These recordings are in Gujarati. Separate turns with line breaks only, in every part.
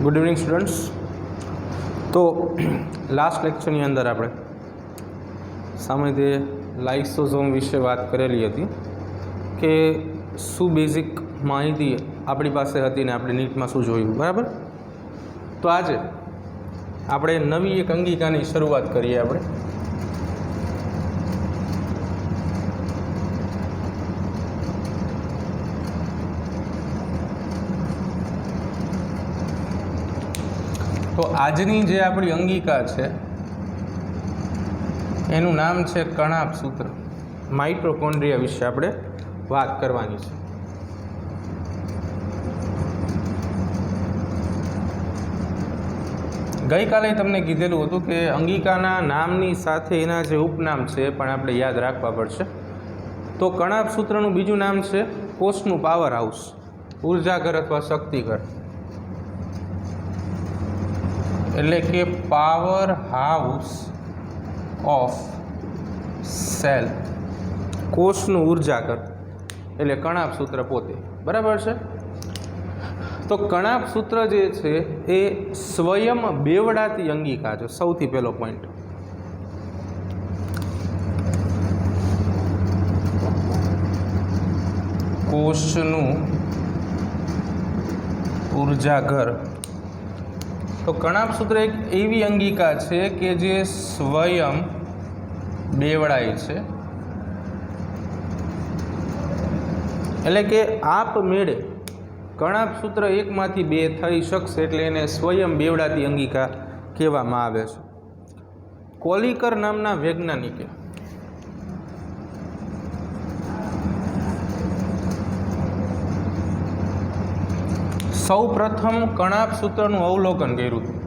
Good evening students. तो लास्ट लेक्चर अंदर આપણે સામાન્ય લાઇસોઝોમ વિશે વાત કરેલી હતી કે શું બેઝિક માહિતી આપણી પાસે હતી ને આપણે નીટમાં શું જોયું, બરાબર। તો આજે આપણે નવી એક અંગિકાની શરૂઆત કરીએ। આપણે તો આજની જે આપણી અંગિકા છે એનું નામ છે કણાપ સૂત્ર। માઇટોકોન્ડ્રિયા વિશે આપણે વાત કરવાની છે। ગઈકાલે તમને કીધેલું હતું કે અંગિકાના નામની સાથે એના જે ઉપનામ છે એ પણ આપણે યાદ રાખવા પડશે। તો કણાપ સૂત્રનું બીજું નામ છે કોષનું પાવર હાઉસ, ઉર્જાઘર અથવા શક્તિઘર, એટલે કે પાવર હાઉસ ઓફ સેલ, કોષનું ઉર્જાઘર એટલે કણાપ સૂત્ર પોતે, બરાબર છે। તો કણાપ સૂત્ર જે છે એ સ્વયં બેવડાતી અંગિકા છે। સૌથી પહેલો પોઈન્ટ, કોષનું ઉર્જાઘર। તો કણાપ સૂત્ર એક એવી અંગિકા છે કે જે સ્વયં બેવડાય છે, એટલે કે આપમેળે કણાપ સૂત્ર એકમાંથી બે થઈ શકશે, એટલે એને સ્વયં બેવડાતી અંગિકા કહેવામાં આવે છે। કોલિકર નામના વૈજ્ઞાનિકે સૌ પ્રથમ કણાપ સૂત્રનું અવલોકન કર્યું હતું।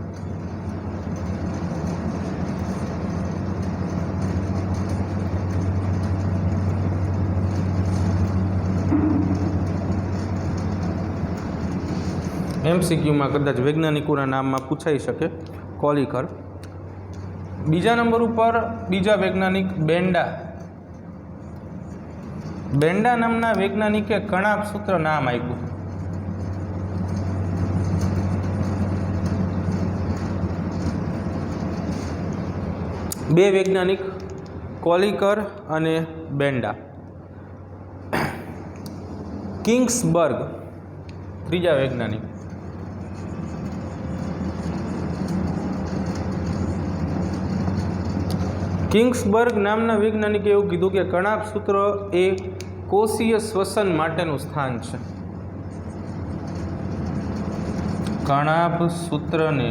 MCQમાં કદાચ વૈજ્ઞાનિકોના નામમાં પૂછાઈ શકે, કોલિકર। બીજા નંબર ઉપર બીજા વૈજ્ઞાનિક બેન્ડા નામના વૈજ્ઞાનિકે કણાપ સૂત્ર નામ આપ્યું। બે વૈજ્ઞાનિક કોલિકર અને બેન્ડા। કિંગ્સબર્ગ ત્રીજા વૈજ્ઞાનિક। કિંગ્સબર્ગ નામના વૈજ્ઞાનિકે એવું કીધું કે કણાપ સૂત્ર એ કોષીય શ્વસન માટેનું સ્થાન છે। કણાપ સૂત્રને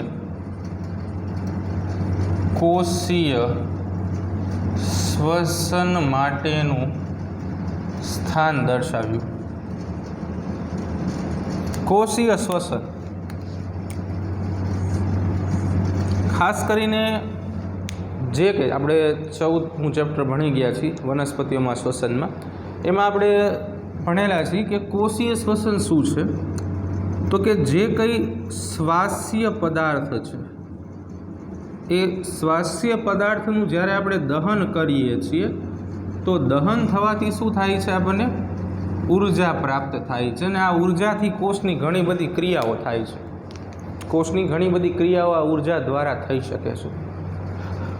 કોષીય શ્વસન માટેનું સ્થાન દર્શાવ્યું। કોષીય શ્વસન ખાસ કરીને જે કે આપણે 14મું ચેપ્ટર ભણી ગયા છીએ વનસ્પતિઓમાં શ્વસનમાં, એમાં આપણે ભણેલા છીએ કે કોષીય શ્વસન શું છે। તો કે જે કંઈ શ્વાસ્ય પદાર્થ છે એ શ્વાસ્ય પદાર્થનું જ્યારે આપણે દહન કરીએ છીએ તો દહન થવાથી શું થાય છે, આપણને ઉર્જા પ્રાપ્ત થાય છે, અને આ ઉર્જાથી કોષની ઘણી બધી ક્રિયાઓ થાય છે। કોષની ઘણી બધી ક્રિયાઓ આ ઉર્જા દ્વારા થઈ શકે છે।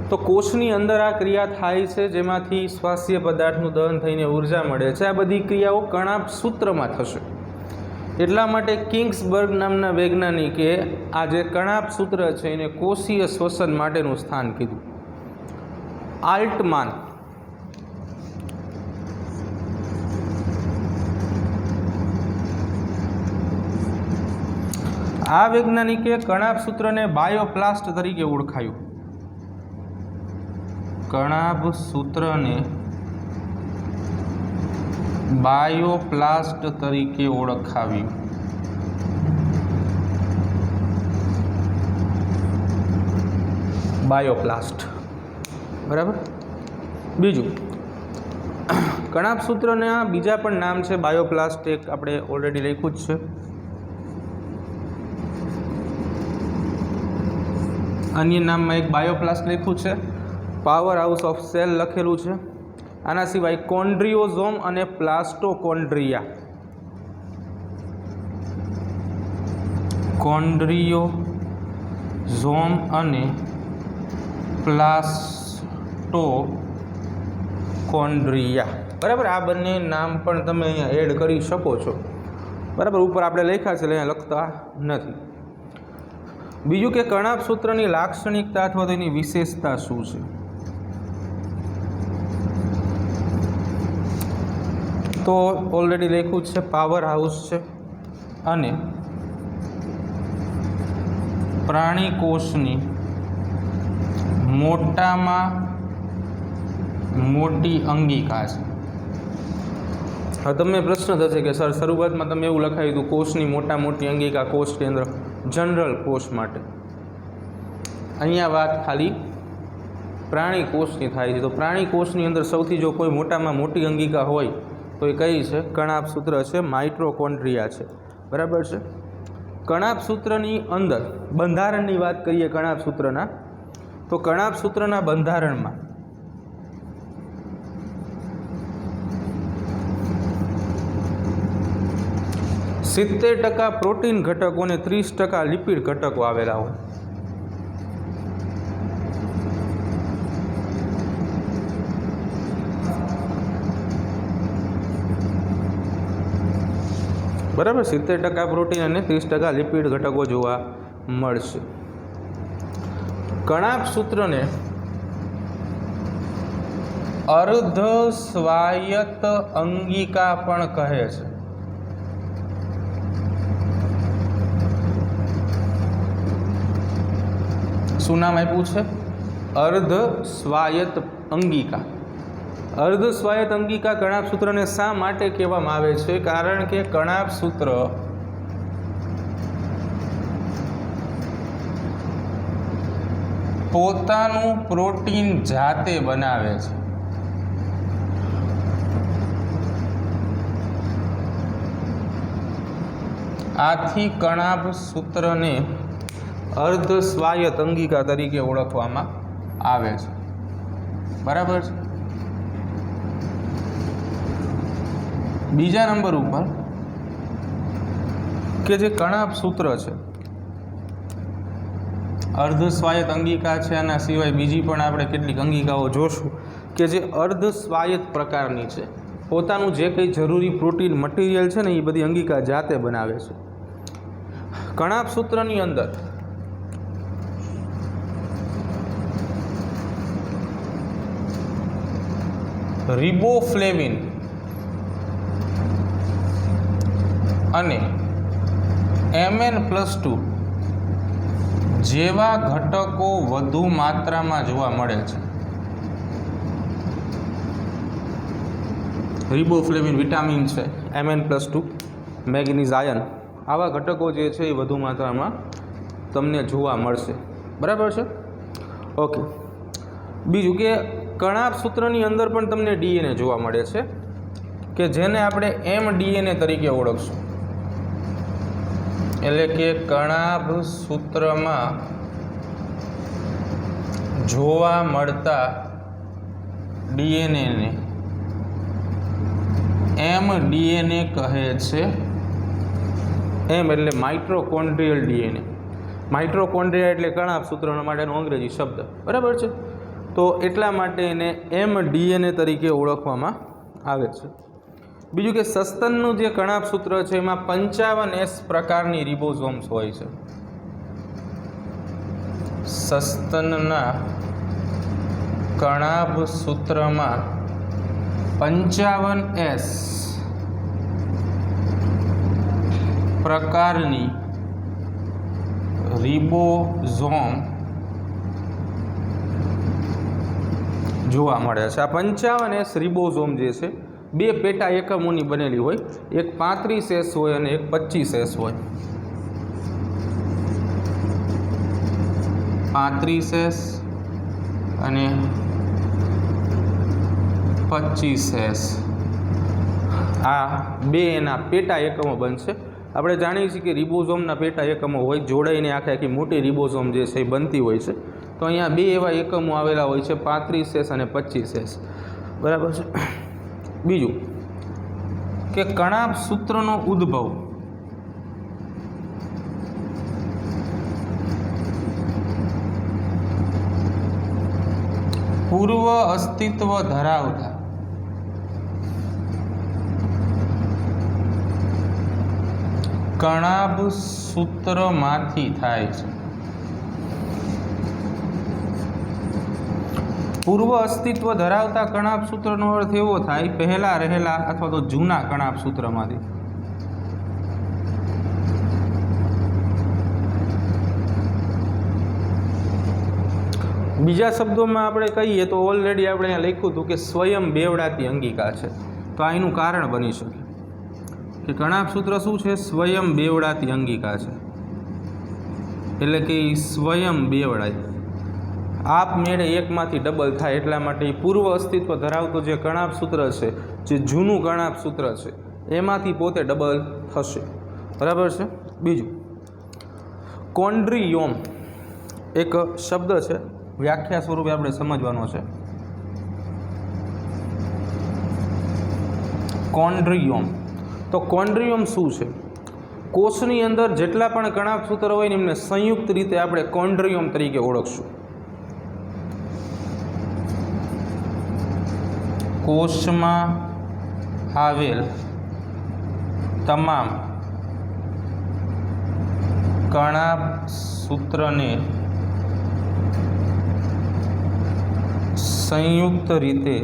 તો કોષની અંદર આ ક્રિયા થાય છે જેમાંથી શ્વાસ્ય પદાર્થનું દહન થઈને ઉર્જા મળે છે। આ બધી ક્રિયાઓ કણાપ સૂત્રમાં થશે। એટલા માટે કિંગ્સબર્ગ નામના વૈજ્ઞાનિકે આ જે કણાપ સૂત્ર છે એને કોષીય શ્વસન માટેનું સ્થાન કીધું। આલ્ટમાન આ વૈજ્ઞાનિકે કણાપ સૂત્રને બાયોપ્લાસ્ટ તરીકે ઓળખાયું। કણાપ સૂત્રને બાયોપ્લાસ્ટ તરીકે ઓળખાવ્યું। બાયોપ્લાસ્ટ, બરાબર। બીજું કણાપ સૂત્રના બીજા પણ નામ છે બાયોપ્લાસ્ટ, એક આપણે ઓલરેડી લખ્યું જ છે। અન્ય નામમાં એક બાયોપ્લાસ્ટ લખ્યું છે, પાવર હાઉસ ઓફ સેલ લખેલું છે। આના સિવાય કોન્ડ્રિયોઝોમ અને પ્લાસ્ટોકોન્ડ્રિયા કોન્ડ્રીયોઝોમ અને પ્લાસ્ટોકોન્ડ્રિયા. બરાબર, આ બંને નામ પણ તમે અહીંયા એડ કરી શકો છો. બરાબર, ઉપર આપણે લખ્યા છે, અહીંયા લખતા નથી. બીજું કે કણાભ સૂત્રની લાક્ષણિકતા અથવા તેની વિશેષતા શું છે? તો ઓલરેડી લખ્યું છે, પાવર હાઉસ છે અને પ્રાણી કોષની મોટામાં મોટી અંગિકા છે. હવે તમને પ્રશ્ન થશે કે સર, શરૂઆતમાં તમે એવું લખાયું હતું કોષની મોટા મોટી અંગિકા કોષ કેન્દ્ર જનરલ કોષ માટે. અહીંયા વાત ખાલી પ્રાણી કોષની થાય છે. તો પ્રાણી કોષની અંદર સૌથી જો કોઈ મોટામાં મોટી અંગિકા હોય તો એ કઈ છે? કણાભ સૂત્ર છે, માઇટોકોન્ડ્રિયા છે. બરાબર છે. કણાભ સૂત્રની અંદર બંધારણની વાત કરીએ કણાભ સૂત્રના, તો કણાભ સૂત્રના બંધારણમાં 70% પ્રોટીન ઘટકો અને 30% લિપિડ ઘટકો આવેલા હોય. બરાબર, 70% પ્રોટીન અને 30% લિપિડ ઘટકો જોવા મળશે. કણાભ સૂત્રને અર્ધ સ્વાયત્ત અંગિકા પણ કહે છે. શું નામ આપ્યું છે? અર્ધ સ્વાયત્ત અંગિકા. અર્ધ સ્વાયત્ત અંગિકા કણાભ સૂત્રને શા માટે કહેવામાં આવે છે? કારણ કે કણાભ સૂત્ર પોતાનું પ્રોટીન જાતે બનાવે છે. આથી કણાભ સૂત્રને અર્ધ સ્વાયત્ત અંગિકા તરીકે ઓળખવામાં આવે છે. બરાબર છે. બીજા નંબર ઉપર કે જે કણાભ સૂત્ર છે, અર્ધ સ્વાયત્ત અંગિકા છે, આના સિવાય બીજી પણ આપણે કેટલીક અંગિકાઓ જોશું કે જે અર્ધ સ્વાયત્ત પ્રકારની છે. પોતાનું જે કંઈ જરૂરી પ્રોટીન મટીરિયલ છે ને એ બધી અંગિકા જાતે બનાવે છે. કણાભ સૂત્રની અંદર રિબોફ્લેવિન અને Mn+2 જેવા ઘટકો વધુ માત્રામાં જોવા મળે છે. રિબોફ્લેવિન વિટામિન છે, Mn+2, મેગ્નીઝ આયન, આવા ઘટકો જે છે એ વધુ માત્રામાં તમને જોવા મળશે. બરાબર છે. ઓકે. બીજું કે કણાભ સૂત્રની અંદર પણ તમને DNA જોવા મળે છે કે જેને આપણે mDNA તરીકે ઓળખશું. એટલે કે કણાભ સૂત્રમાં જોવા મળતા DNA ને mDNA કહે છે. એમ એટલે માઇટોકોન્ડ્રિયલ DNA. માઇટોકોન્ડ્રિયા એટલે કણાભ સૂત્રના માટેનો અંગ્રેજી શબ્દ. બરાબર છે. તો એટલા માટે એને mDNA તરીકે ઓળખવામાં આવે છે. બીજું કે સસ્તનનું જે કણાભ સૂત્ર છે એમાં 55S પ્રકારની રિબોઝોમ્સ હોય છે. સસ્તનના કણાભ સૂત્રમાં 55S પ્રકારની રિબોઝોમ જોવા મળે છે. આ 55S રિબોઝોમ જે છે બે પેટા એકમોની બનેલી હોય. એક 35S હોય અને એક 25S હોય. 35S અને 25S આ બે એના પેટા એકમો બનશે. આપણે જાણીએ છીએ કે રિબોઝોમના પેટા એકમો હોય, જોડાઈને આખી મોટી રિબોઝોમ જે છે એ બનતી હોય છે. તો અહીંયા બે એવા એકમો આવેલા હોય છે, 35S અને 25S. બરાબર છે. બીજું કે કણાભ સૂત્રનો ઉદ્ભવ પૂર્વ અસ્તિત્વ ધરાવતા કણાભ સૂત્રમાંથી થાય છે। પૂર્વ અસ્તિત્વ ધરાવતા કણાભ સૂત્રનો અર્થ એવો થાય પહેલા રહેલા અથવા તો જૂના કણાભ સૂત્રમાંથી। બીજા શબ્દોમાં આપણે કહીએ તો ઓલરેડી આપણે અહીંયા લખ્યું હતું કે સ્વયં બેવડાતી અંગિકા છે, તો આ એનું કારણ બની શકે કે કણાભ સૂત્ર શું છે? સ્વયં બેવડાતી અંગિકા છે, એટલે કે સ્વયં બેવડાય, આપમેળે એકમાંથી ડબલ થાય, એટલા માટે પૂર્વ અસ્તિત્વ ધરાવતું જે કણાભ સૂત્ર છે, જે જૂનું કણાભ સૂત્ર છે, એમાંથી પોતે ડબલ થશે। બરાબર છે। બીજું કોન્ડ્રીયોમ એક શબ્દ છે, વ્યાખ્યા સ્વરૂપે આપણે સમજવાનો છે। કોન્ડ્રીયોમ, તો કોન્ડ્રીયોમ શું છે? કોષની અંદર જેટલા પણ કણાભ સૂત્ર હોય ને એમને સંયુક્ત રીતે આપણે કોન્ડ્રીયોમ તરીકે ઓળખશું। કોષમાં આવેલ તમામ કણાભ સૂત્રને સંયુક્ત રીતે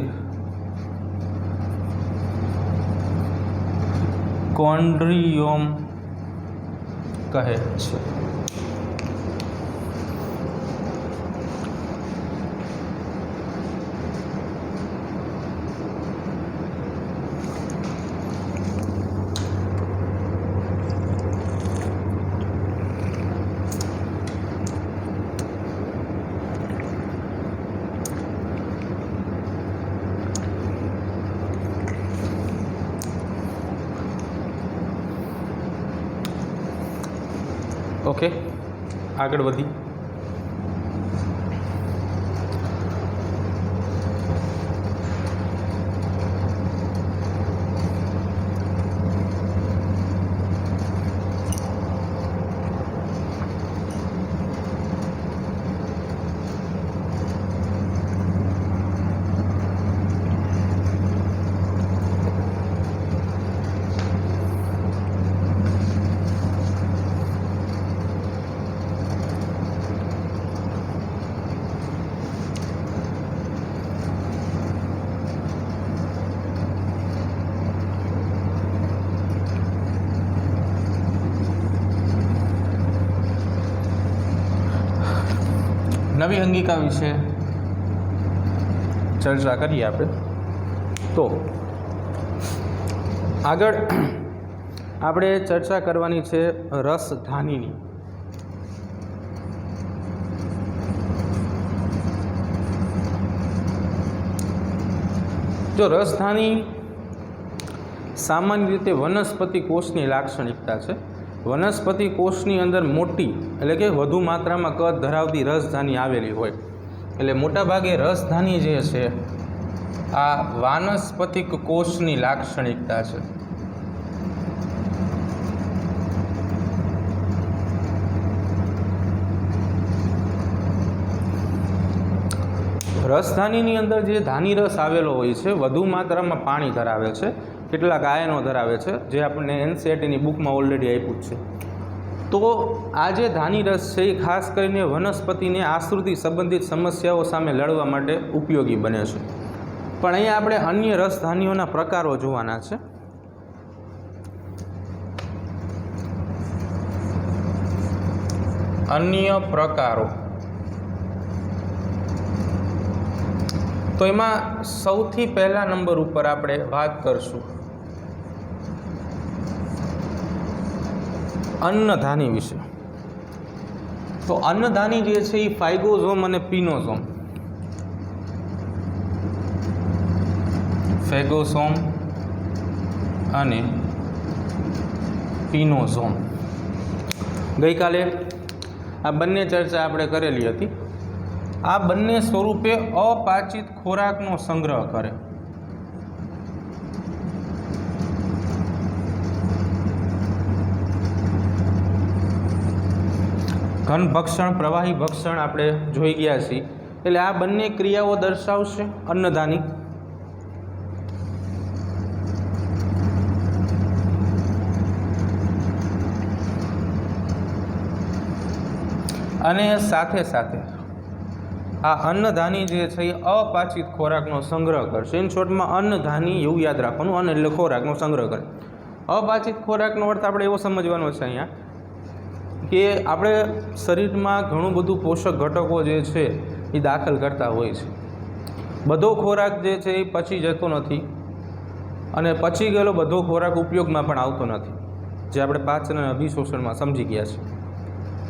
કોન્ડ્રીયોમ કહે છે। ઓકે, આગળ વધી નવી અંગિકા વિશે ચર્ચા કરીએ આપણે। તો આગળ આપણે ચર્ચા કરવાની છે રસધાનીની। જો રસધાની સામાન્ય રીતે વનસ્પતિ કોષની લાક્ષણિકતા છે। વનસ્પતિ કોષની અંદર મોટી એટલે કે વધુ માત્રામાં કદ ધરાવતી રસધાની આવેલી હોય, એટલે મોટાભાગે રસધાની જે છે આ વાનસ્પતિક કોષની લાક્ષણિકતા છે। રસધાનીની અંદર જે ધાની રસ આવેલો હોય છે વધુ માત્રામાં પાણી ધરાવે છે, કેટલાક આયનો ધરાવે છે, જે આપણને એનસીઈઆરટીની બુકમાં ઓલરેડી આપ્યું જ છે। તો આ જે ધાની રસ છે એ ખાસ કરીને વનસ્પતિને આશ્રુતિ સંબંધિત સમસ્યાઓ સામે લડવા માટે ઉપયોગી બને છે। પણ અહીંયા આપણે અન્ય રસધાનીઓના પ્રકારો જોવાના છે। અન્ય પ્રકારો, તો એમાં સૌથી પહેલા નંબર ઉપર આપણે વાત કરશું અન્નધાની વિશે। તો અન્નધાની જે છે એ ફાઇગોઝોમ અને પિનોઝોમ, ફેગોસોમ અને પિનોઝોમ, ગઈકાલે આ બંને ચર્ચા આપણે કરેલી હતી। આ બંને સ્વરૂપે અપાચિત ખોરાકનો સંગ્રહ કરે। ઘન ભક્ષણ, પ્રવાહી ભક્ષણ આપણે જોઈ ગયા છીએ એટલે આ બંને ક્રિયાઓ દર્શાવશે અન્નધાની. અને સાથે સાથે આ અન્નધાની જે છે એ અપાચિત ખોરાકનો સંગ્રહ કરશે. ઇન શોર્ટમાં અન્નધાની એવું યાદ રાખવાનું, અન્ન એટલે ખોરાકનો સંગ્રહ કરે. અપાચિત ખોરાકનો અર્થ આપણે એવો સમજવાનો છે અહીંયા કે આપણે શરીરમાં ઘણું બધું પોષક ઘટકો જે છે એ દાખલ કરતા હોય છે. બધો ખોરાક જે છે એ પચી જતો નથી અને પચી ગયેલો બધો ખોરાક ઉપયોગમાં પણ આવતો નથી, જે આપણે પાચન અને અભિશોષણમાં સમજી ગયા છે.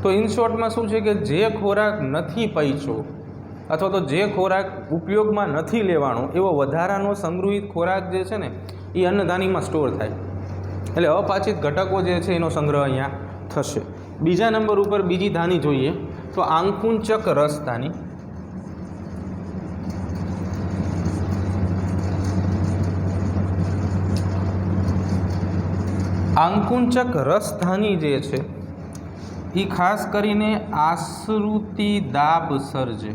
તો ઇન શોર્ટમાં શું છે કે જે ખોરાક નથી પચ્યો અથવા તો જે ખોરાક ઉપયોગમાં નથી લેવાનો એવો વધારાનો સંગ્રહિત ખોરાક જે છે ને એ અન્નધાનીમાં સ્ટોર થાય. એટલે અપાચિત ઘટકો જે છે એનો સંગ્રહ અહીંયા થશે. બીજા નંબર ઉપર બીજી ધાની જોઈએ તો આંકુંચક રસધાની. આંકુંચક રસધાની જે છે એ ખાસ કરીને આશ્રુતિ દાબ સર્જે.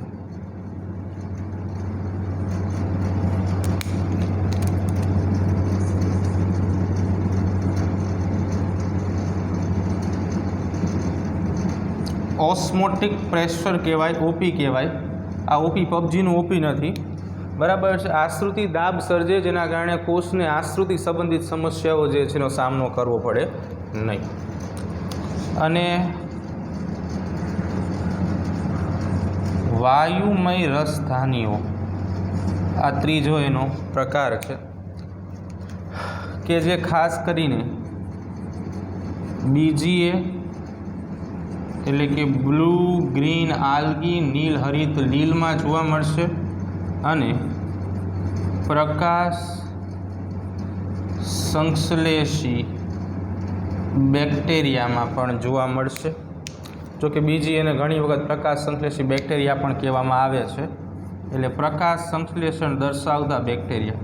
ઓસ્મોટિક પ્રેશર કહેવાય, ઓપી કહેવાય. આ ઓપી પબજીનું ઓપી નથી, બરાબર છે. આશ્રુતિ દાબ સર્જે, જેના કારણે કોષને આશ્રુતિ સંબંધિત સમસ્યાઓ જે છે એનો સામનો કરવો પડે નહીં. અને વાયુમય રસધાનીઓ આ ત્રીજો એનો પ્રકાર છે કે જે ખાસ કરીને બીજીએ એટલે કે બ્લુ, ગ્રીન, આલ્ગી, નીલ, હરિત, લીલમાં જોવા મળશે અને પ્રકાશ સંશ્લેષી બેક્ટેરિયામાં પણ જોવા મળશે. જો કે બીજી એને ઘણી વખત પ્રકાશ સંશ્લેષી બેક્ટેરિયા પણ કહેવામાં આવે છે. એટલે પ્રકાશ સંશ્લેષણ દર્શાવતા બેક્ટેરિયા.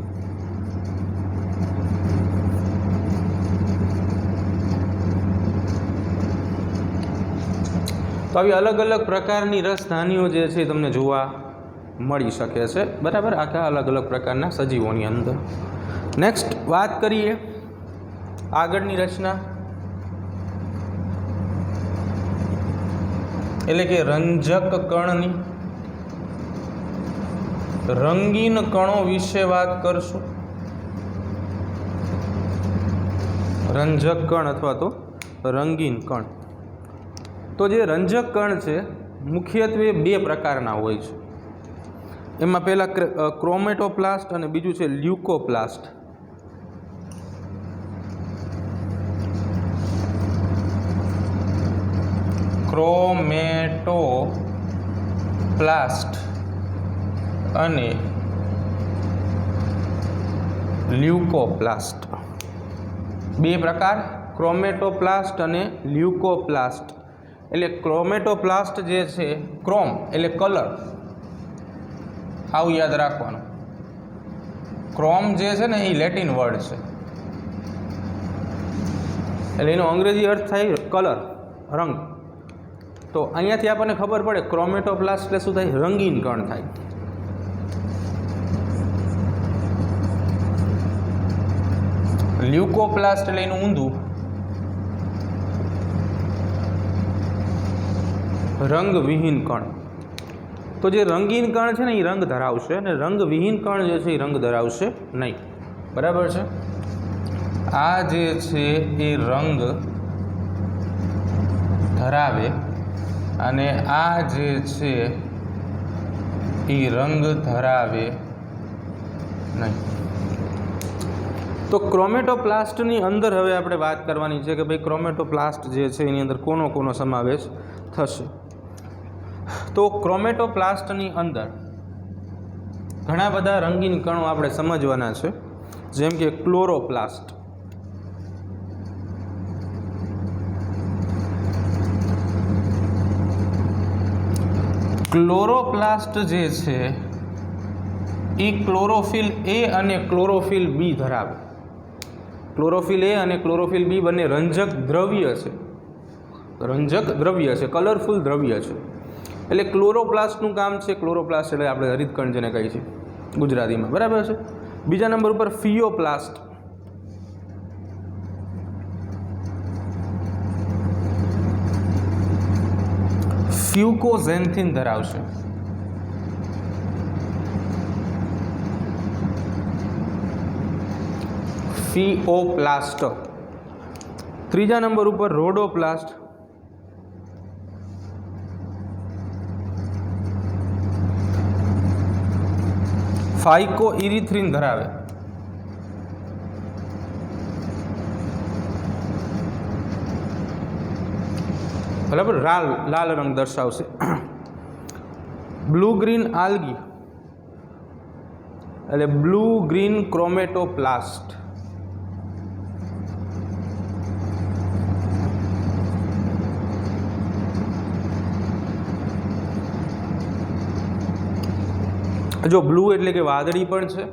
તો આવી અલગ અલગ પ્રકારની રસધાનીઓ જે છે તમને જોવા મળી શકે છે, બરાબર, આખા અલગ અલગ પ્રકારના સજીવોની અંદર. નેક્સ્ટ વાત કરીએ આગળની રચના, એટલે કે રંજક કણની. રંગીન કણો વિશે વાત કરશું. રંજક કણ અથવા તો રંગીન કણ. તો જે રંજક કણ છે મુખ્યત્વે બે પ્રકારના હોય છે. એમાં પહેલાં ક્રોમેટોપ્લાસ્ટ અને બીજું છે લ્યુકોપ્લાસ્ટ. ક્રોમેટોપ્લાસ્ટ અને લ્યુકોપ્લાસ્ટ બે પ્રકાર, ક્રોમેટોપ્લાસ્ટ અને લ્યુકોપ્લાસ્ટ. એટલે ક્રોમેટોપ્લાસ્ટ જે છે, ક્રોમ એટલે કલર, આવું યાદ રાખવાનું. ક્રોમ જે છે ને એ લેટિન વર્ડ છે, એટલે એનો અંગ્રેજી અર્થ થાય કલર, રંગ. તો અહીંયાથી આપણને ખબર પડે ક્રોમેટોપ્લાસ્ટ એટલે શું થાય, રંગીન કણ થાય. લ્યુકોપ્લાસ્ટ એટલે એનું ઊંધું, રંગવિહીન કણ. તો જે રંગીન કણ છે ને એ રંગ ધરાવશે અને રંગવિહીન કણ જે છે એ રંગ ધરાવશે નહીં, બરાબર છે. આ જે છે એ રંગ ધરાવે અને આ જે છે એ રંગ ધરાવે નહીં. તો ક્રોમેટોપ્લાસ્ટની અંદર હવે આપણે વાત કરવાની છે કે ભાઈ ક્રોમેટોપ્લાસ્ટ જે છે એની અંદર કોનો કોનો સમાવેશ થશે. તો ક્રોમેટોપ્લાસ્ટની અંદર ઘણા બધા રંગીન કણો આપણે સમજવાના છે, જેમ કે ક્લોરોપ્લાસ્ટ. ક્લોરોપ્લાસ્ટ જે છે એ ક્લોરોફિલ એ અને ક્લોરોફિલ બી ધરાવે. ક્લોરોફિલ એ અને ક્લોરોફિલ બી બંને રંજક દ્રવ્ય છે, રંજક દ્રવ્ય છે, કલરફુલ દ્રવ્ય છે. એટલે ક્લોરોપ્લાસ્ટનું કામ છે. ક્લોરોપ્લાસ્ટ એટલે આપણે હરિતકણ જેને કહીએ છીએ ગુજરાતીમાં, બરાબર છે. બીજા નંબર ઉપર ફિયોપ્લાસ્ટ. ફ્યુકોઝેન્થિન ધરાવશે. ફિઓપ્લાસ્ટ. ત્રીજા નંબર ઉપર રોડોપ્લાસ્ટ. ફાઇકો ઇરિથ્રિન ધરાવે. બરાબર, લાલ રંગ દર્શાવશે. બ્લુ ગ્રીન આલ્ગી એટલે બ્લુ ગ્રીન ક્રોમેટોપ્લાસ્ટ. જો બ્લુ એટલે કે વાદળી પણ છે,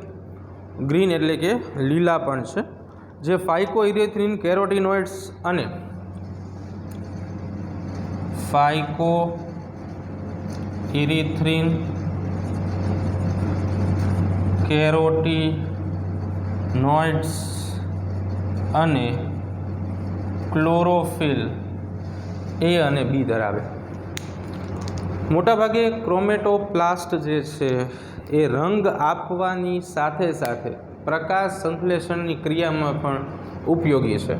ગ્રીન એટલે કે લીલા પણ છે. જે ફાઇકોઇરેથ્રિન કેરોટીનોઇડ્સ અને ફાઇકોઇરેથ્રિન કેરોટીનોઇડ્સ અને ક્લોરોફિલ એ અને બી ધરાવે. મોટાભાગે ક્રોમેટોપ્લાસ્ટ જે છે એ રંગ આપવાની સાથે સાથે પ્રકાશ સંશ્લેષણની ક્રિયામાં પણ ઉપયોગી છે.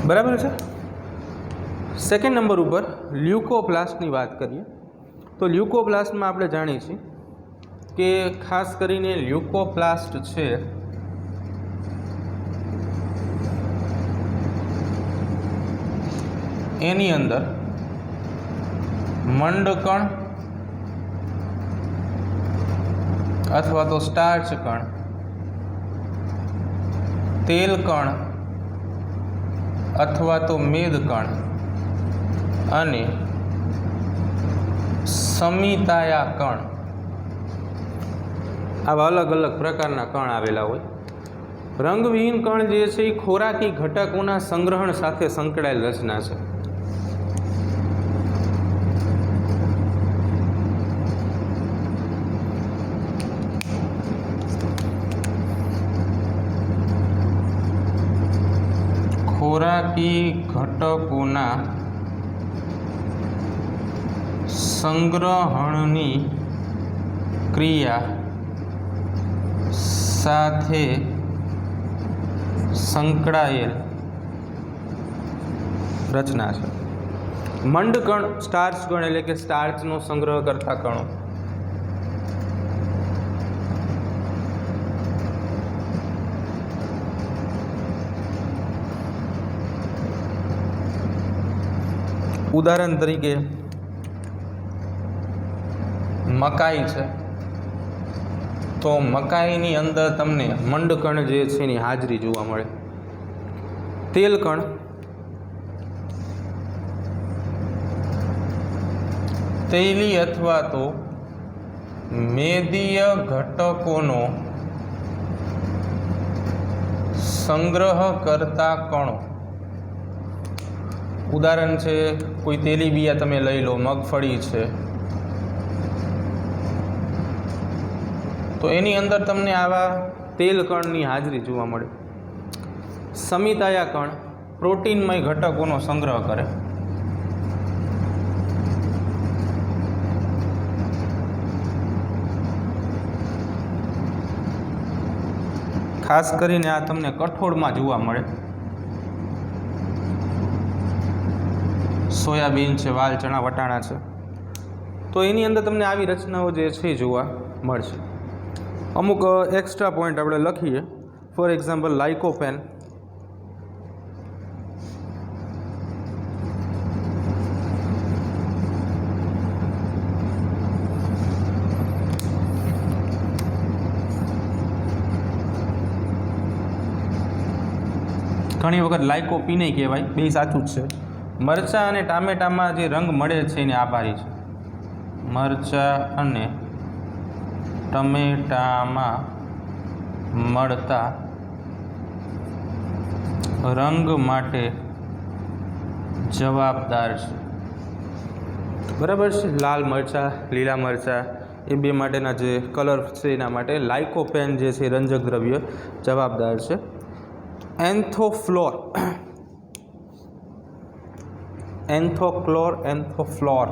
બરાબર છે. સેકન્ડ નંબર ઉપર લ્યુકોપ્લાસ્ટની વાત કરીએ તો લ્યુકોપ્લાસ્ટમાં આપણે જાણીએ છીએ કે ખાસ કરીને લ્યુકોપ્લાસ્ટ છે એની અંદર મંડકણ અથવા તો સ્ટાર્ચ કણ, તેલ કણ અથવા તો મેદ કણ અને સમિતાયા કણ આવા અલગ અલગ પ્રકારના કણ આવેલા હોય. રંગવિહીન કણ જે છે એ ખોરાકી ઘટકોના સંગ્રહણ સાથે સંકળાયેલ રચના છે. ખોરાકી ઘટકોના સંગ્રહણની ક્રિયા સાથે સંકળાયેલ રચના છે. મંડકણ સ્ટાર્ચ કણ એટલે કે સ્ટાર્ચનો સંગ્રહ કરતા કણો. ઉદાહરણ તરીકે મકાઈ છે તો મકાઈની અંદર તમને મંડકણ જે છે એની હાજરી જોવા મળે. તેલકણ, તૈલી અથવા તો મેદીય ઘટકોનો સંગ્રહ કરતા કણો. ઉદાહરણ છે કોઈ તેલીબિયા તમે લઈ લો, મગફળી છે તો એની અંદર તમને આવા તેલ કણની હાજરી જોવા મળે. સમિતાયા કણ પ્રોટીનમય ઘટકોનો સંગ્રહ કરે. ખાસ કરીને આ તમને કઠોળમાં જોવા મળે. સોયાબીન છે, વાલ ચણા વટાણા છે તો એની અંદર તમને આવી રચનાઓ જે છે એ જોવા મળશે. અમુક એક્સ્ટ્રા પોઈન્ટ આપણે લખીએ. ફોર એક્ઝામ્પલ લાઇકોપેન, ઘણી વખત લાઇકોપીને કહેવાય, બે સાચું જ છે. મરચાં અને ટામેટામાં જે રંગ મળે છે એને આભારી છે. મરચાં અને ટમેટામાં મળતા રંગ માટે જવાબદાર છે. બરાબર છે. લાલ મરચાં, લીલા મરચાં એ બે માટેના જે કલર છે એના માટે લાઇકોપેન જે છે રંજક દ્રવ્ય જવાબદાર છે. એન્થોફ્લોર, એન્થોફ્લોર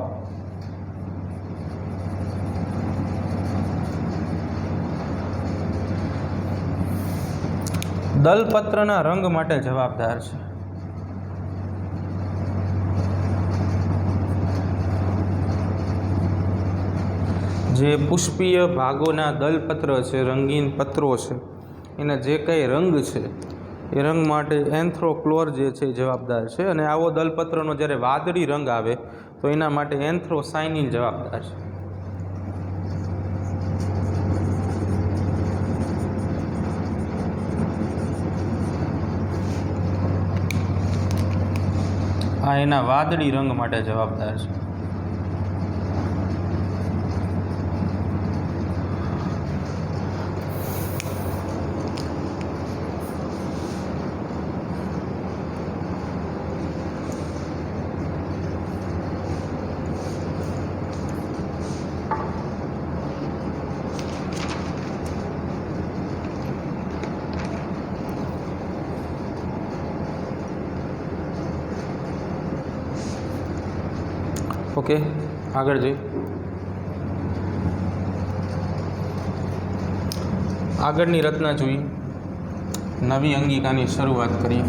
દલપત્રના રંગ માટે જવાબદાર છે. જે પુષ્પીય ભાગોના દલપત્ર છે, રંગીન પત્રો છે, એના જે કંઈ રંગ છે એ રંગ માટે એન્થ્રોક્લોર જે છે જવાબદાર છે. અને આવો દલપત્રનો જ્યારે વાદળી રંગ આવે તો એના માટે એન્થ્રોસાયનિન જવાબદાર છે. આ એના વાદળી રંગ માટે જવાબદાર છે. ઓકે, આગળ જઈએ. આગળની રચના જોઈએ. નવી અંગિકાની શરૂઆત કરીએ.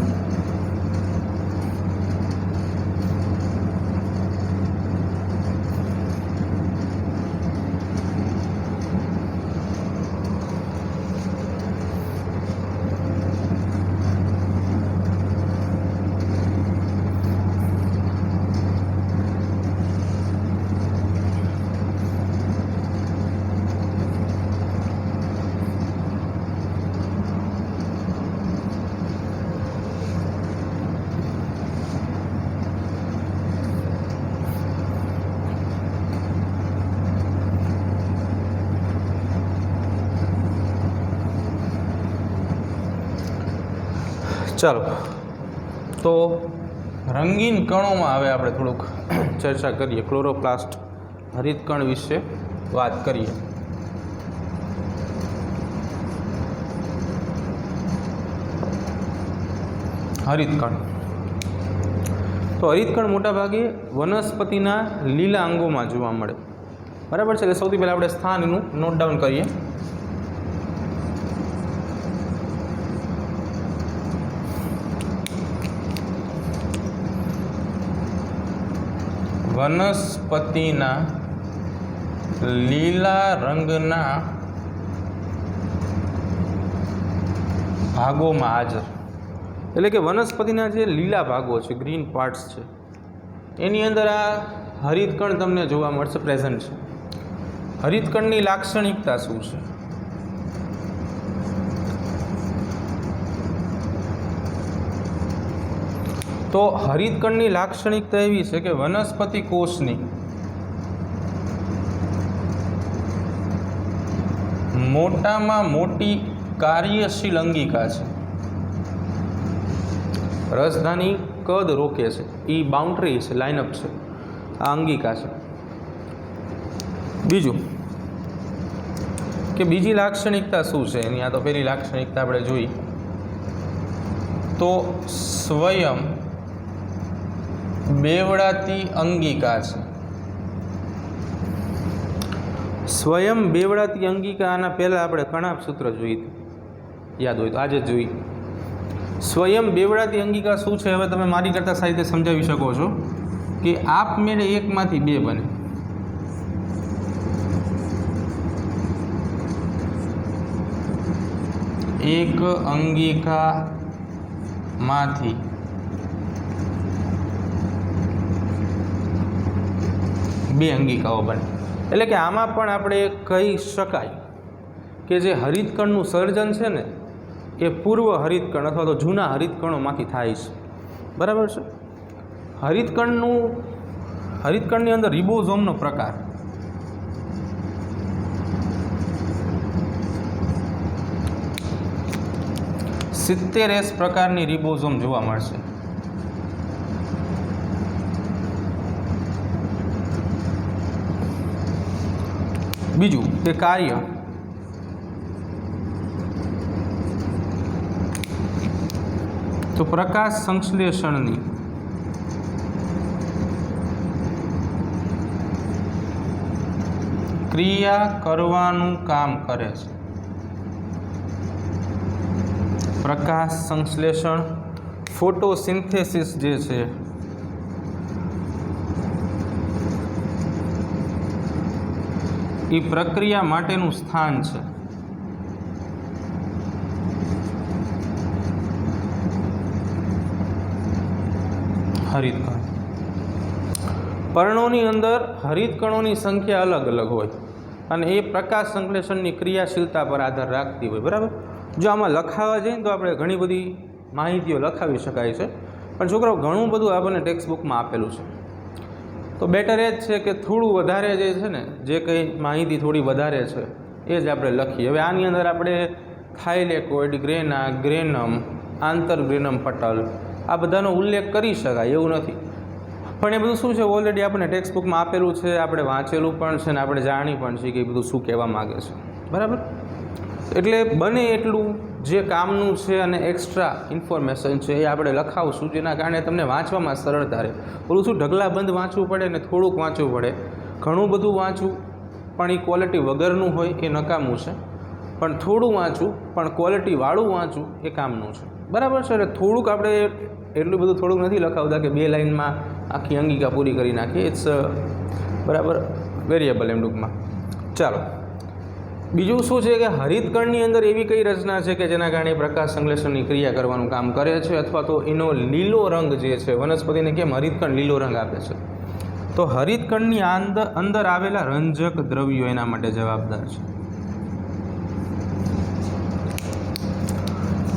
ચાલો, તો રંગીન કણોમાં હવે આપણે થોડુંક ચર્ચા કરીએ. ક્લોરોપ્લાસ્ટ હરિતકણ વિશે વાત કરીએ. હરિતકણ તો હરિતકણ મોટાભાગે વનસ્પતિના લીલા અંગોમાં જોવા મળે. બરાબર છે. એટલે સૌથી પહેલાં આપણે સ્થાનનું નોટ ડાઉન કરીએ. વનસ્પતિના લીલા રંગના ભાગોમાં હાજર. એટલે કે વનસ્પતિના જે લીલા ભાગો છે, ગ્રીન પાર્ટ્સ છે, એની અંદર આ હરિતકણ તમને જોવા મળશે, પ્રેઝન્ટ છે. હરિતકણની લાક્ષણિકતા શું છે? તો હરિતકણની લાક્ષણિકતા એવી છે કે વનસ્પતિ કોષની મોટામાં મોટી કાર્યશીલ અંગિકા છે. રસધાની કદ રોકે છે, એ બાઉન્ડ્રી છે, લાઇનઅપ છે, આ અંગિકા છે. બીજું કે બીજી લાક્ષણિકતા શું છે એની? આ તો પહેલી લાક્ષણિકતા આપણે જોઈ. તો સ્વયં બેવડાતી અંગિકા છે. સ્વયં બેવડાતી અંગિકા. આના પહેલાં આપણે કણાપ સૂત્ર જોઈ હતું, યાદ હોય તો આજે જ જોઈ. સ્વયં બેવડાતી અંગિકા શું છે હવે તમે મારી કરતાં સારી રીતે સમજાવી શકો છો કે આપમેળે એકમાંથી બે બને. એક અંગિકામાંથી બે અંગિકાઓ બને. એટલે કે આમાં પણ આપણે કહી શકાય કે જે હરિતકણનું સર્જન છે ને એ પૂર્વ હરિતકણ અથવા તો જૂના હરિતકણોમાંથી થાય છે. બરાબર છે. હરિતકણની અંદર રિબોઝોમનો પ્રકાર 70S પ્રકારની રિબોઝોમ જોવા મળશે. બીજું કે કાર્ય. તો પ્રકાશ સંશ્લેષણની ક્રિયા કરવાનું કામ કરે છે. પ્રકાશ સંશ્લેષણ ફોટોસિન્થેસિસ જે છે એ પ્રક્રિયા માટેનું સ્થાન છે. હરિતકણ. પર્ણોની અંદર હરિતકણોની સંખ્યા અલગ અલગ હોય અને એ પ્રકાશ સંશ્લેષણની ક્રિયાશીલતા પર આધાર રાખતી હોય. બરાબર. જો આમાં લખાવા જઈએ તો આપણે ઘણી બધી માહિતીઓ લખાવી શકાય છે, પણ છોકરાઓ ઘણું બધું આપણને ટેક્સ્ટ બુકમાં આપેલું છે. તો બેટર એ જ છે કે થોડું વધારે જે છે ને, જે કંઈ માહિતી થોડી વધારે છે એ જ આપણે લખીએ. હવે આની અંદર આપણે થાઇલેકોઇડ, ગ્રેના, ગ્રેનમ, આંતરગ્રેનમ પટલ આ બધાનો ઉલ્લેખ કરી શકાય એવું નથી, પણ એ બધું શું છે ઓલરેડી આપણને ટેક્સ્ટ બુકમાં આપેલું છે, આપણે વાંચેલું પણ છે ને આપણે જાણી પણ છીએ કે એ બધું શું કહેવા માગે છે. બરાબર. એટલે બને એટલું જે કામનું છે અને એક્સ્ટ્રા ઇન્ફોર્મેશન છે એ આપણે લખાવશું, જેના કારણે તમને વાંચવામાં સરળતા રહે. ઓલું શું ઢગલાબંધ વાંચવું પડે ને થોડુંક વાંચવું પડે, ઘણું બધું વાંચવું પણ એ ક્વોલિટી વગરનું હોય એ નકામું છે, પણ થોડું વાંચવું પણ ક્વોલિટીવાળું વાંચવું એ કામનું છે. બરાબર છે. એટલે થોડુંક આપણે એટલું બધું થોડુંક નથી લખાવતા કે 2 લાઇનમાં આખી અંગિકા પૂરી કરી નાખીએ. ઇટ્સ બરાબર વેરિયેબલ એમ ટૂંકમાં. ચાલો, બીજું શું છે કે હરિતકણની અંદર એવી કઈ રચના છે કે જેના કારણે પ્રકાશ સંશ્લેષણની ક્રિયા કરવાનું કામ કરે છે, અથવા તો એનો લીલો રંગ જે છે, વનસ્પતિને કેમ હરિતકણ લીલો રંગ આપે છે? તો હરિતકણની અંદર આવેલા રંજક દ્રવ્યો એના માટે જવાબદાર છે.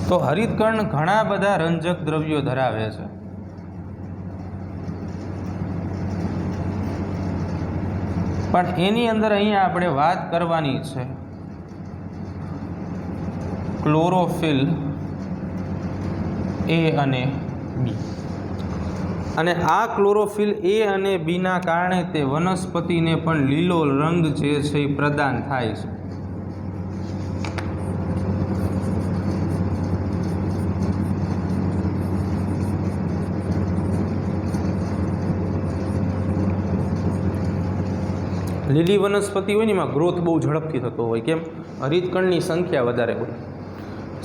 તો હરિતકણ ઘણા બધા રંજક દ્રવ્યો ધરાવે છે. પણ એની અંદર અહીંયા આપણે વાત કરવાની છે ક્લોરોફિલ એ અને બી. અને આ ક્લોરોફિલ એ અને બીના કારણે તે વનસ્પતિને પણ લીલો રંગ જે છે એ પ્રદાન થાય છે. લીલી વનસ્પતિ હોય ને એમાં ગ્રોથ બહુ ઝડપથી થતો હોય. કેમ? હરિતકણની સંખ્યા વધારે હોય.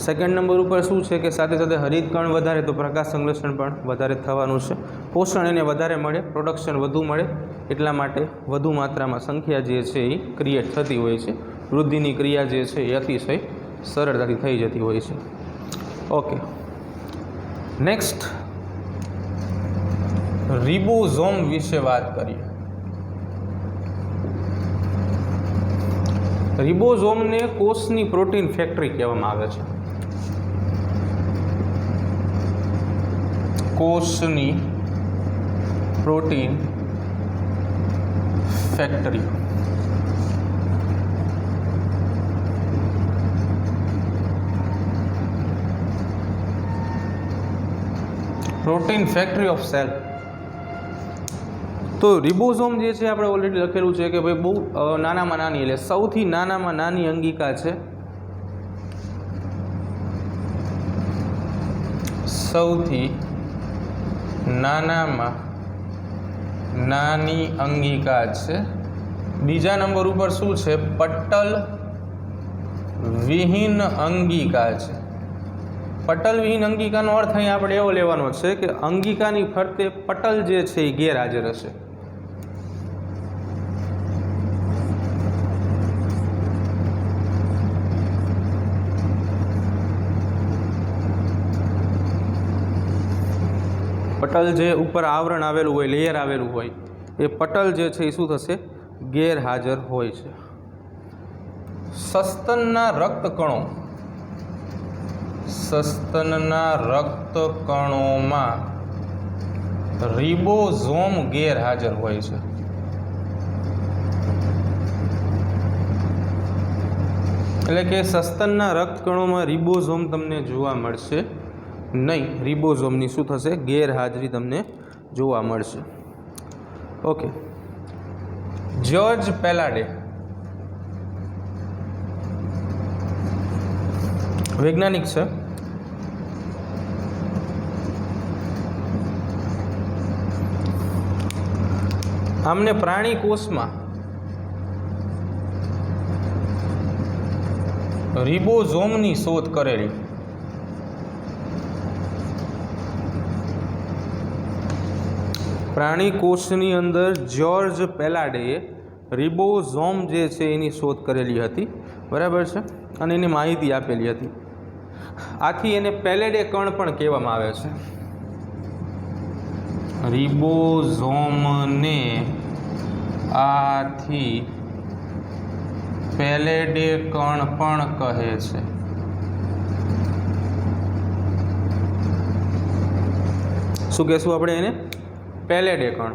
સેકન્ડ નંબર ઉપર શું છે કે સાથે સાથે હરિતકણ વધારે તો પ્રકાશ સંશ્લેષણ પણ વધારે થવાનું છે. પોષણ એને વધારે મળે, પ્રોડક્શન વધુ મળે, એટલા માટે વધુ માત્રામાં સંખ્યા જે છે એ ક્રિએટ થતી હોય છે. વૃદ્ધિની ક્રિયા જે છે એ અતિશય સરળતાથી થઈ જતી હોય છે. ઓકે, નેક્સ્ટ રિબોઝોમ વિશે વાત કરીએ. રિબોઝોમને કોષની પ્રોટીન ફેક્ટરી કહેવામાં આવે છે. કોષની protein factory. Protein factory of cell. તો રિબોઝોમ જે છે આપણે ઓલરેડી લખેલું છે કે ભાઈ બહુ નાનામાં નાની, એટલે સૌથી નાનામાં નાની અંગિકા છે. સૌથી નાનામાં નાની અંગિકા છે. બીજા નંબર ઉપર શું છે? પટલ વિહીન અંગિકા છે. પટલ વિહીન અંગિકાનો અર્થ અહીં આપણે એવો લેવાનો છે કે અંગિકાની ફરતે પટલ જે છે એ ગેરહાજર હશે. પટલ જે ઉપર આવરણ આવેલું હોય, લેયર આવેલું હોય, એ પટલ જે છે એ શું થશે? ગેરહાજર હોય છે. સસ્તનના રક્તકણો, સસ્તનના રક્તકણોમાં રિબોઝોમ ગેરહાજર હોય છે. એટલે કે સસ્તનના રક્તકણોમાં રિબોઝોમ તમને જોવા મળશે નહીં. રિબોઝોમની શું થશે? ગેરહાજરી તમને જોવા મળશે. ઓકે. જ્યોર્જ પેલાડે વૈજ્ઞાનિક છે. આમને પ્રાણી કોષમાં રિબોઝોમની શોધ કરેલી. પ્રાણી કોષની અંદર જ્યોર્જ પેલાડેએ રિબોઝોમ જે છે એની શોધ કરેલી હતી. બરાબર છે. અને એની માહિતી આપેલી હતી. આથી એને પેલેડે કણ પણ કહેવામાં આવે છે. રિબોઝોમને આથી પેલેડે કણ પણ કહે છે. શું કહેશું આપણે એને? પેલેડે કણ.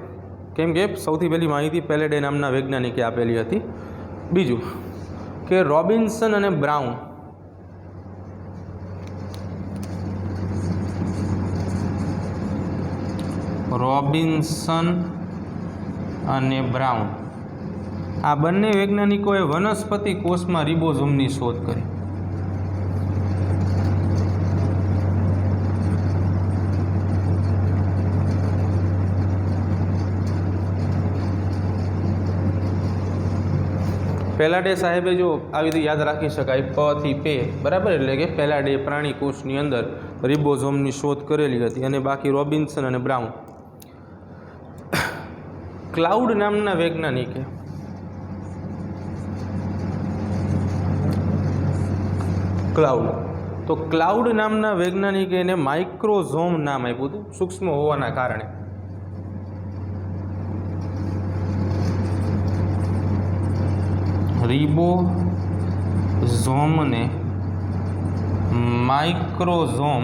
કેમ કે સૌથી પહેલી માહિતી પેલેડે નામના વૈજ્ઞાનિકે આપેલી હતી. બીજું કે રોબિન્સન અને બ્રાઉન આ બંને વૈજ્ઞાનિકોએ વનસ્પતિ કોષમાં રિબોઝોમની શોધ કરી. પેલાડે સાહેબે જો આવી રીતે યાદ રાખી શકાય, પ થી પે, બરાબર, એટલે કે પેલાડે પ્રાણી કોષની અંદર રિબોઝોમની શોધ કરેલી હતી. અને બાકી રોબિન્સન અને બ્રાઉન. ક્લાઉડ નામના વૈજ્ઞાનિકે ક્લાઉડ નામના વૈજ્ઞાનિકે એને માઇક્રોઝોમ નામ આપ્યું હતું, સૂક્ષ્મ હોવાના કારણે. રિબોઝોમને માઇક્રોઝોમ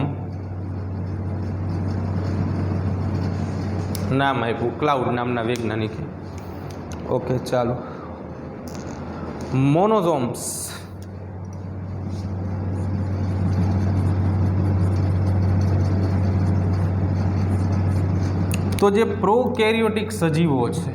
નામ આપ્યું ક્લાઉડ નામના વૈજ્ઞાનિકે. ઓકે, ચાલો. મોનોઝોમ્સ તો જે પ્રોકેરિયોટિક સજીવો છે,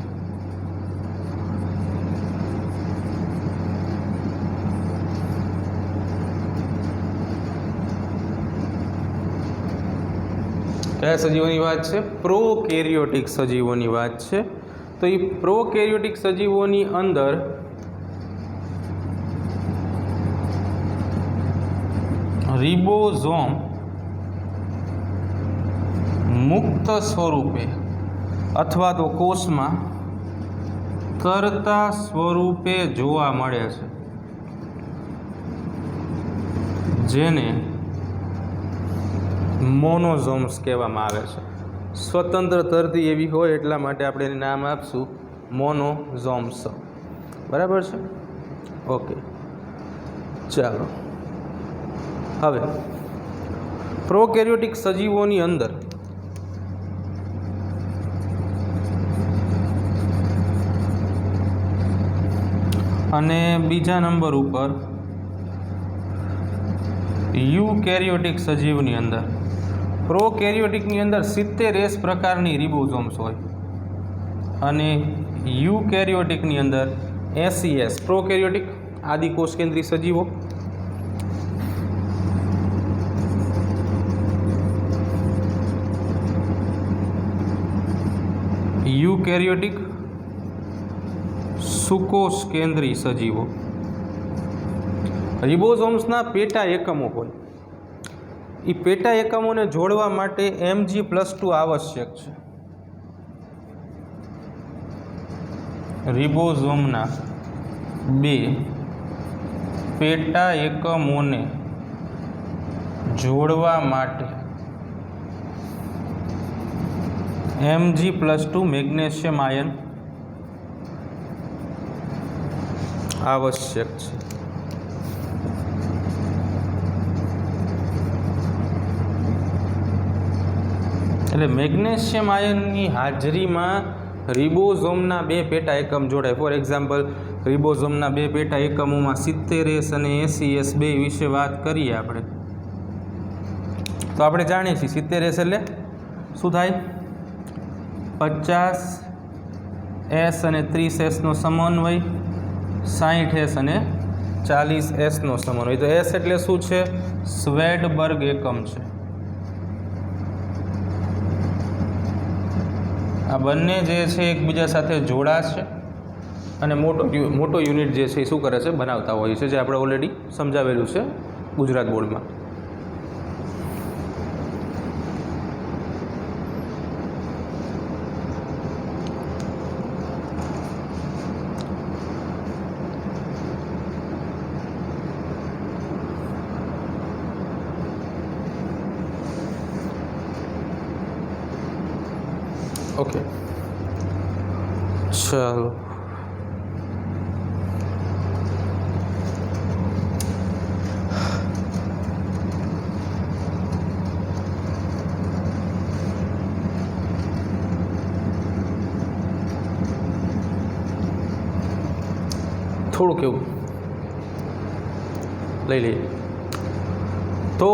કયા સજીવોની વાત છે? પ્રોકેરિયોટિક સજીવોની વાત છે. તો એ પ્રોકેરિયોટિક સજીવોની અંદર રિબોઝોમ મુક્ત સ્વરૂપે અથવા તો કોષમાં તરતા સ્વરૂપે જોવા મળે છે, જેને મોનોઝોમ્સ કહેવામાં આવે છે. સ્વતંત્ર તરતી એવી હોય એટલા માટે આપણે એને નામ આપશું મોનોઝોમ્સ. બરાબર છે? ઓકે, ચાલો. હવે પ્રોકેરિયોટિક સજીવોની અંદર અને બીજા નંબર ઉપર યુકેરિયોટિક સજીવની અંદર. પ્રોકેરિયોટિકની અંદર 70 પ્રકારની રિબોઝોમ્સ હોય અને યુકેરિયોટિકની અંદર 80. પ્રોકેરિયોટિક આદિકોષ કેન્દ્રી સજીવો, યુકેરિયોટિક સુકોષ કેન્દ્રી સજીવો. રિબોઝોમ્સના પેટા એકમો હોય. એ પેટા એકમોને જોડવા માટે Mg+2 આવશ્યક છે. રિબોઝોમના 2 પેટા એકમોને જોડવા માટે Mg+2 મેગ્નેશિયમ આયન આવશ્યક છે. એટલે મેગ્નેશિયમ આયનની હાજરીમાં રિબોઝોમના 2 પેટા એકમ જોડાય. ફોર એક્ઝામ્પલ, રિબોઝોમના 2 પેટા એકમોમાં 70S અને 80S બે વિશે વાત કરીએ આપણે, તો આપણે જાણીએ છીએ 70S એટલે શું થાય? 50S અને 30Sનો સમન્વય, 60S અને 40Sનો સમન્વય. તો S એટલે શું છે? સ્વેડબર્ગ એકમ છે. આ બંને જે છે એકબીજા સાથે જોડાશે અને મોટો યુનિટ જે છે એ શું કરે છે? બનાવતા હોય છે, જે આપણે ઓલરેડી સમજાવેલું છે ગુજરાત બોર્ડમાં. ઓકે, ચાલો. થોડુંક એવું લઈ લઈએ. તો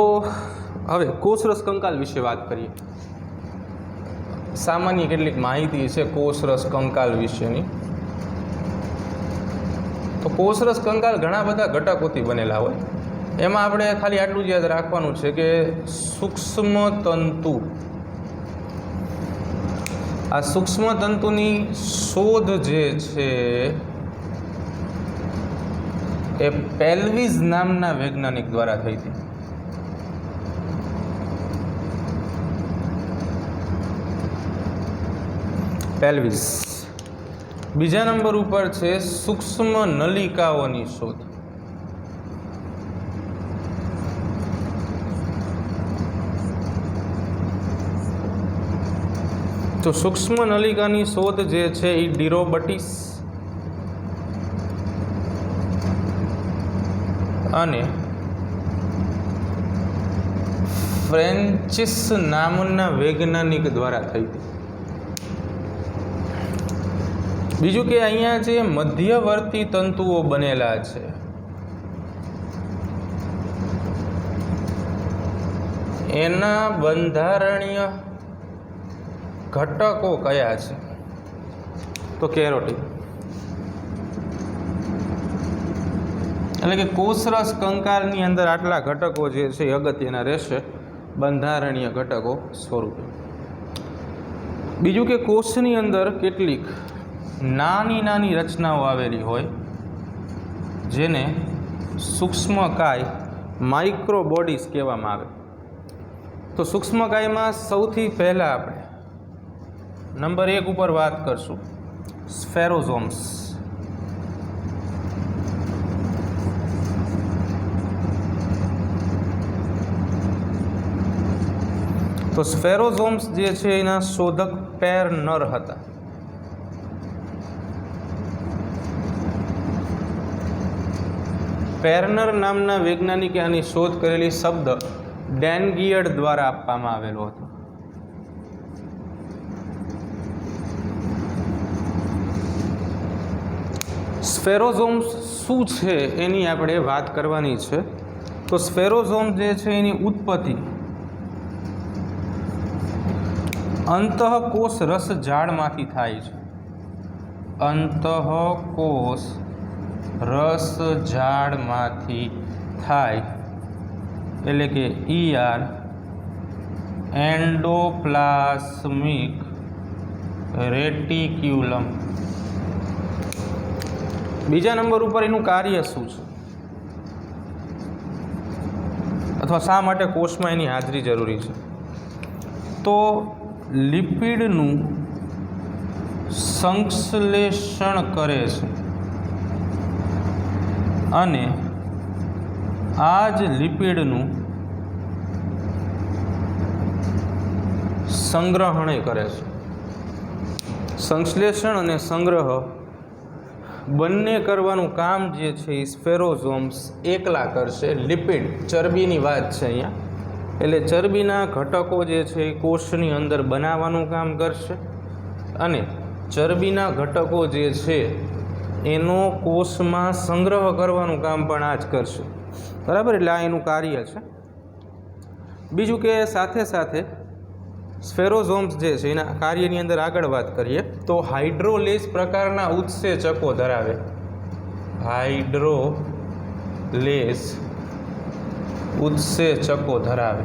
હવે કોષરસ કંકાલ વિશે વાત કરીએ. સામાન્ય કેટલીક માહિતી છે કોષરસ કંકાલ વિશેની. તો કોષરસ કંકાલ ઘણા બધા ઘટકોથી બનેલા હોય. એમાં આપણે ખાલી આટલું જ યાદ રાખવાનું છે કે સૂક્ષ્મ તંતુ, આ સૂક્ષ્મ તંતુની શોધ જે છે એ પેલ્વિસ નામના વૈજ્ઞાનિક દ્વારા થઈ હતી. પેલ્વિસ. બીજા નંબર ઉપર છે સૂક્ષ્મ નલિકાઓની શોધ. તો સૂક્ષ્મ નલિકાની શોધ જે છે એ ડિરોબટીસ અને ફ્રેન્ચિસ નામના વૈજ્ઞાનિક દ્વારા થઈ હતી. બીજું કે અહીંયા જે મધ્યવર્તી તંતુઓ બનેલા છે એના બંધારણીય ઘટકો કયા છે? તો કેરોટીન. એટલે કે કોષરસ કંકાલની અંદર આટલા ઘટકો જે છે એ અગત્યના રહેશે બંધારણીય ઘટકો સ્વરૂપે. બીજું કે કોષની અંદર કેટલીક નાની નાની રચનાઓ આવેલી હોય જેને સૂક્ષ્મકાય માઇક્રોબોડીઝ કહેવામાં આવે. તો સૂક્ષ્મકાયમાં સૌથી પહેલાં આપણે નંબર 1 ઉપર વાત કરશું સ્ફેરોઝોમ્સ. તો સ્ફેરોઝોમ્સ જે છે એના શોધક પેરનર હતા. પેરનર નામના વૈજ્ઞાનિકે આની શોધ કરેલી શબ્દ ડેનગિયર્ડ દ્વારા આપવામાં આવેલો હતો. સ્ફેરોઝોમ્સ શું છે એની આપણે વાત કરવાની છે. તો સ્ફેરોઝોમ જે છે એની ઉત્પત્તિ અંતઃકોષ રસ ઝાડમાંથી થાય છે. અંતઃકોષ રસ ઝાડમાંથી થાય એટલે કે ER એન્ડોપ્લાસ્મિક રેટિક્યુલમ. બીજા નંબર ઉપર એનું કાર્ય શું છે અથવા શા માટે કોષમાં એની હાજરી જરૂરી છે? તો લિપિડનું સંશ્લેષણ કરે છે અને આ જ લિપિડનું સંગ્રહણ કરે છે. સંશ્લેષણ અને સંગ્રહ બંને કરવાનું કામ જે છે એ સ્ફેરોઝોમ્સ એકલા કરશે. લિપિડ ચરબીની વાત છે અહીંયા, એટલે ચરબીના ઘટકો જે છે એ કોષની અંદર બનાવવાનું કામ કરશે અને ચરબીના ઘટકો જે છે એનો કોષમાં સંગ્રહ કરવાનું કામ પણ આ જ કરશે, બરાબર. એટલે આ એનું કાર્ય છે. બીજું કે સાથે સાથે સ્ફેરોઝોમ્સ જે છે એના કાર્યની અંદર આગળ વાત કરીએ તો હાઇડ્રોલેઝ પ્રકારના ઉત્સેચકો ધરાવે. હાઇડ્રોલેઝ ઉત્સેચકો ધરાવે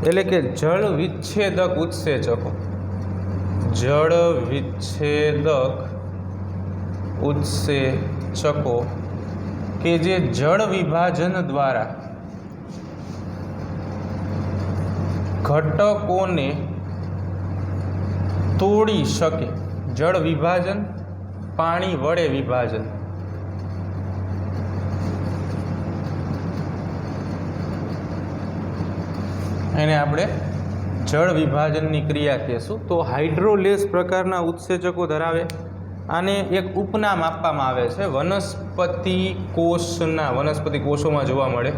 એટલે કે જળ વિચ્છેદક ઉત્સેચકો. જળ વિચ્છેદક ઉત્સેચકો કે જે જળ વિભાજન દ્વારા ઘટકોને તોડી શકે. જળ વિભાજન, પાણી વડે વિભાજન. એને આપણે જળ વિભાજનની ક્રિયા કહીશું. તો હાઇડ્રોલેઝ પ્રકારના ઉત્સેચકો ધરાવે. આને એક ઉપનામ આપવામાં આવે છે વનસ્પતિ કોષના. વનસ્પતિ કોષોમાં જોવા મળે.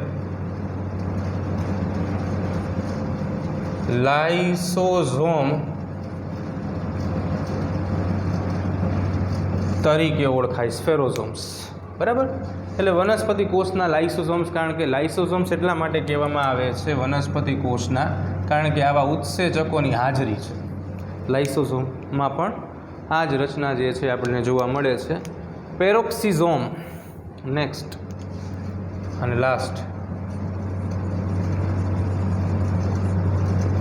લાઇસોઝોમ તરીકે ઓળખાય સ્ફેરોઝોમ્સ, બરાબર. એટલે વનસ્પતિ કોષના લાઇસોઝોમ્સ, કારણ કે લાઇસોઝોમ્સ એટલા માટે કહેવામાં આવે છે વનસ્પતિ કોષના કારણ કે આવા ઉત્સેચકોની હાજરી છે. લાઇસોઝોમમાં પણ આ જ રચના જે છે આપણને જોવા મળે છે. પેરોક્સિઝોમ નેક્સ્ટ અને લાસ્ટ.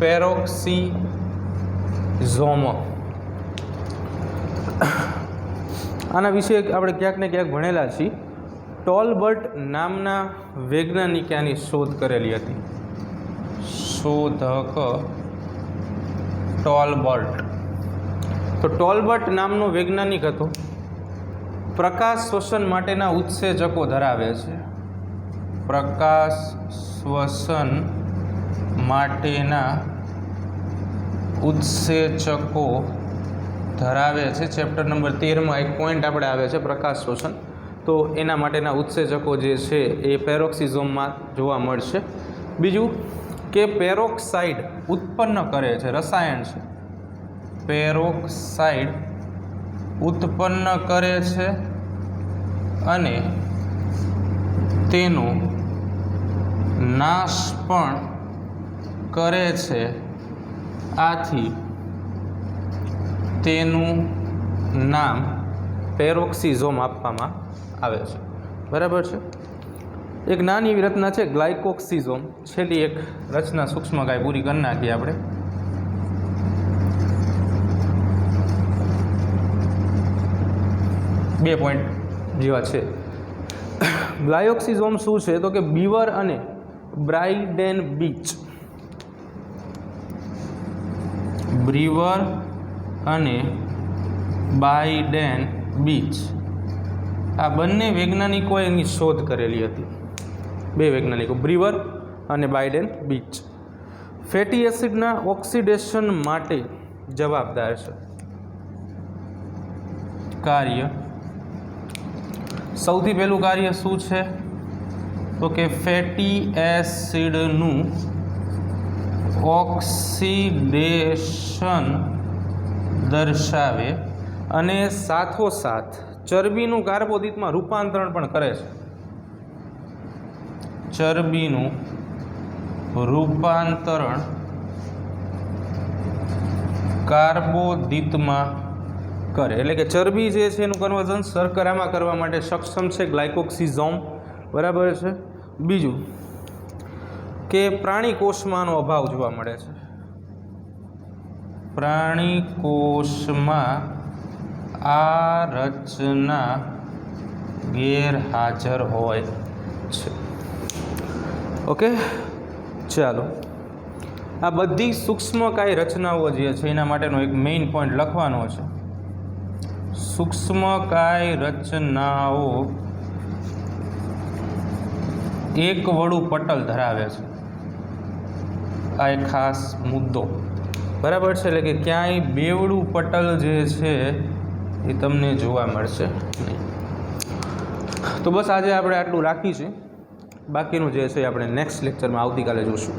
પેરોક્સિઝોમ આના વિશે આપણે ક્યાંક ને ક્યાંક ભણેલા છીએ. ટોલબર્ટ નામના વૈજ્ઞાનિકે આની શોધ કરેલી હતી. શોધક ટોલબર્ટ. તો ટોલબર્ટ નામનો વૈજ્ઞાનિક હતો. પ્રકાશ શ્વસન માટેના ઉત્સેચકો ધરાવે છે. પ્રકાશ શ્વસન માટેના ઉત્સેચકો ધરાવે છે. ચેપ્ટર નંબર 13માં એક પોઈન્ટ આપણે આવે છે પ્રકાશ શ્વસન. તો એના માટેના ઉત્સેચકો જે છે એ પેરોક્સિઝોમમાં જોવા મળશે. બીજું કે પેરોક્સાઇડ ઉત્પન્ન કરે છે, રસાયણ છે. પેરોક્સાઇડ ઉત્પન્ન કરે છે અને તેનો નાશ પણ કરે છે. આથી તેનું નામ પેરોક્સિઝોમ આપવામાં આવે છે, બરાબર છે. એક નાની એવી રચના છે ગ્લાયકોક્સિઝોમ. છેલ્લી એક રચના સૂક્ષ્મ કાંઈ પૂરી કરી નાખીએ આપણે. બે પોઈન્ટ જેવા છે. ગ્લાયોક્સિઝોમ શું છે તો કે બીવર અને બ્રાઇડેન બીચ. બ્રીવર અને બાઇડેન બીચ આ બંને વૈજ્ઞાનિકોએ એની શોધ કરેલી હતી. બે વૈજ્ઞાનિકો, બ્રીવર અને બાઇડેન બીચ. ફેટી એસિડના ઓક્સિડેશન માટે જવાબદાર છે. કાર્ય, સૌથી પહેલું કાર્ય શું છે તો કે ફેટી એસિડનું ઓક્સિડેશન દર્શાવે અને સાથોસાથ ચરબીનું કાર્બોદિતમાં રૂપાંતરણ પણ કરે છે. ચરબીનું રૂપાંતરણ કાર્બોદિતમાં કરે એટલે કે ચરબી જે છે એનું કન્વર્ઝન શર્કરામાં કરવા માટે સક્ષમ છે ગ્લાયકોક્સિઝોમ, બરાબર છે. બીજું કે પ્રાણી કોષમાં આનો અભાવ જોવા મળે છે. પ્રાણી કોષમાં આ રચના ગેરહાજર હોય છે. ઓકે, ચાલો. આ બધી સૂક્ષ્મકાય રચનાઓ જે છે એના માટેનો એક મેઇન પોઈન્ટ લખવાનો છે. સૂક્ષ્મકાય રચનાઓ એક વડું પટલ ધરાવે છે. આ એક ખાસ મુદ્દો, બરાબર છે. એટલે કે ક્યાંય બેવડું પટલ જે છે એ તમને જોવા મળશે નહીં. તો બસ આજે આપણે આટલું રાખીશું. બાકીનું જે છે આપણે નેક્સ્ટ લેક્ચરમાં આવતીકાલે જોઈશું.